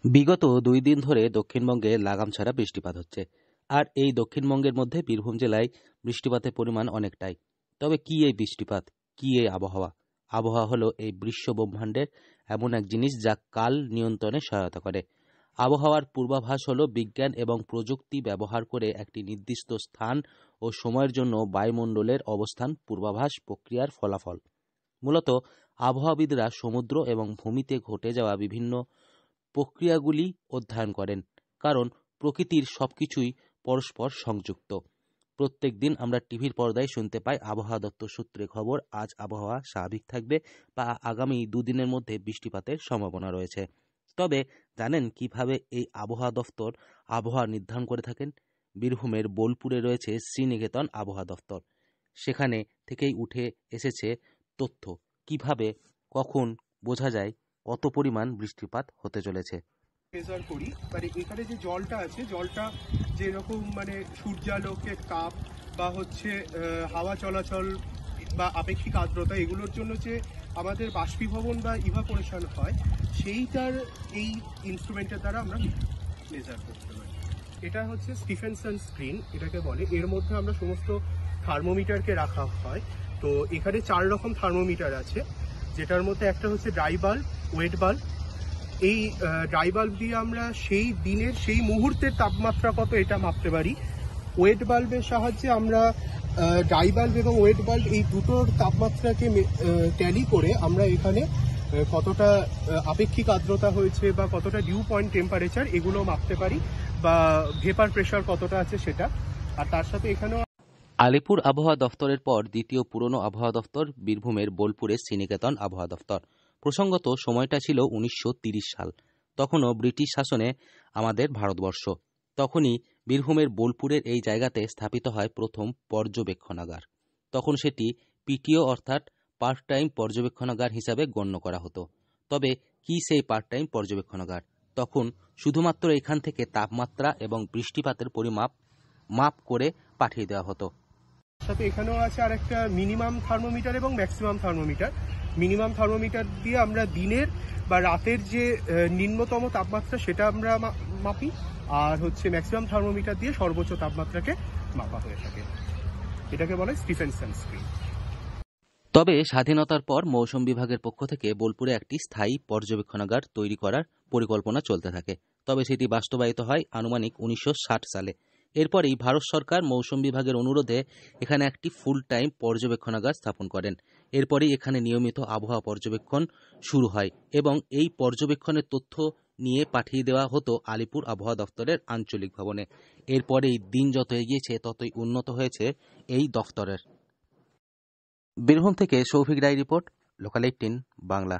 বিগত ২ দিন ধরে দক্ষিণবঙ্গে লাগাম ছাড়া বৃষ্টিপাত হচ্ছে। আর এই দক্ষিণবঙ্গের মধ্যে বীরভূম জেলায় বৃষ্টিপাতের পরিমাণ অনেকটাই। তবে কি এই বৃষ্টিপাত, কি এই আবহাওয়া? আবহাওয়া হলো এই বিশ্ব ব্রহ্মাণ্ডের এমন এক জিনিস যা কাল নিয়ন্ত্রণে সহায়তা করে। আবহাওয়ার পূর্বাভাস হলো বিজ্ঞান এবং প্রযুক্তি ব্যবহার করে একটি নির্দিষ্ট স্থান ও সময়ের জন্য বায়ুমণ্ডলের অবস্থান পূর্বাভাস প্রক্রিয়ার ফলাফল। মূলত আবহাওয়াবিদরা সমুদ্র এবং ভূমিতে ঘটে যাওয়া বিভিন্ন প্রক্রিয়াগুলি অধ্যয়ন করেন, কারণ প্রকৃতির সবকিছুই পরস্পর সংযুক্ত। প্রত্যেক দিন আমরা টিভির পর্দায় শুনতে পাই আবহাওয়া দপ্তর সূত্রে খবর আজ আবহাওয়া স্বাভাবিক থাকবে বা আগামী দুদিনের মধ্যে বৃষ্টিপাতের সম্ভাবনা রয়েছে। তবে জানেন কিভাবে এই আবহাওয়া দফতর আবহাওয়া নির্ধারণ করে থাকেন? বীরভূমের বোলপুরে রয়েছে শ্রীনিকেতন আবহাওয়া দফতর। সেখানে থেকেই উঠে এসেছে তথ্য, কিভাবে কখন বোঝা যায় কত পরিমাণ বৃষ্টিপাত হতে চলেছে। মেজার করি মানে এখানে যে জলটা আছে, জলটা যেরকম মানে সূর্যালোকের তাপ বা হচ্ছে হাওয়া চলাচল বা আপেক্ষিক আর্দ্রতা, এগুলোর জন্য যে আমাদের বাষ্পীভবন বা ইভাপোরেশন হয়, সেইটার এই ইনস্ট্রুমেন্টের দ্বারা আমরা মেজার করতে পারি। এটা হচ্ছে স্টিফেনসন স্ক্রিন এটাকে বলে। এর মধ্যে আমরা সমস্ত থার্মোমিটারকে রাখা হয়। তো এখানে 4 রকম থার্মোমিটার আছে, যেটার মধ্যে একটা হচ্ছে ড্রাই বাল্ব, ওয়েট বাল্ব। এই ড্রাই বাল্ব দিয়ে আমরা সেই দিনের সেই মুহূর্তের তাপমাত্রা কত এটা মাপতে পারি। ওয়েট বাল্বের সাহায্যে আমরা ড্রাই বাল্ব এবং ওয়েট বাল্ব এই দুটোর তাপমাত্রাকে ট্যালি করে আমরা এখানে কতটা আপেক্ষিক আর্দ্রতা হয়েছে বা কতটা ডিউ পয়েন্ট টেম্পারেচার এগুলো মাপতে পারি, বা ভেপার প্রেশার কতটা আছে সেটা। আর তার সাথে এখানেও আলিপুর আবহাওয়া দফতরের পর দ্বিতীয় পুরনো আবহাওয়া দফতর বীরভূমের বোলপুরের শ্রীনিকেতন আবহাওয়া দফতর। প্রসঙ্গত সময়টা ছিল ১৯৩০ সাল, তখনও ব্রিটিশ শাসনে আমাদের ভারতবর্ষ। তখনই বীরভূমের বোলপুরের এই জায়গাতে স্থাপিত হয় প্রথম পর্যবেক্ষণাগার। তখন সেটি পিটিও অর্থাৎ পার্ট টাইম পর্যবেক্ষণাগার হিসাবে গণ্য করা হতো। তবে কি সেই পার্ট টাইম পর্যবেক্ষণাগার? তখন শুধুমাত্র এখান থেকে তাপমাত্রা এবং বৃষ্টিপাতের পরিমাপ মাপ করে পাঠিয়ে দেওয়া হতো। সাথে এখানেও আছে আর একটা মিনিমাম থার্মোমিটার এবং ম্যাক্সিমাম থার্মোমিটার। মিনিমাম থার্মোমিটার দিয়ে আমরা দিনের বা রাতের যে নিম্নতম তাপমাত্রা সেটা আমরা মাপি, আর হচ্ছে ম্যাক্সিমাম থার্মোমিটার দিয়ে সর্বোচ্চ তাপমাত্রাকে মাপা হয়ে থাকে। এটাকে বলে স্টিফেনসন স্ক্রিন। তবে স্বাধীনতার পর মৌসুম বিভাগের পক্ষ থেকে বোলপুরে একটি স্থায়ী পর্যবেক্ষণাগার তৈরি করার পরিকল্পনা চলতে থাকে। তবে সেটি বাস্তবায়িত হয় আনুমানিক ১৯৬০ সালে। এরপরেই ভারত সরকার মৌসুম বিভাগের অনুরোধে এখানে একটি ফুল টাইম পর্যবেক্ষণাগার স্থাপন করেন। এরপরেই এখানে নিয়মিত আবহাওয়া পর্যবেক্ষণ শুরু হয় এবং এই পর্যবেক্ষণের তথ্য নিয়ে পাঠিয়ে দেওয়া হতো আলিপুর আবহাওয়া দফতরের আঞ্চলিক ভবনে। এরপরেই দিন যত এগিয়েছে ততই উন্নত হয়েছে এই দফতরের। বীরভূম থেকে সৌভিক রায় রিপোর্ট, লোকাল 18 বাংলা।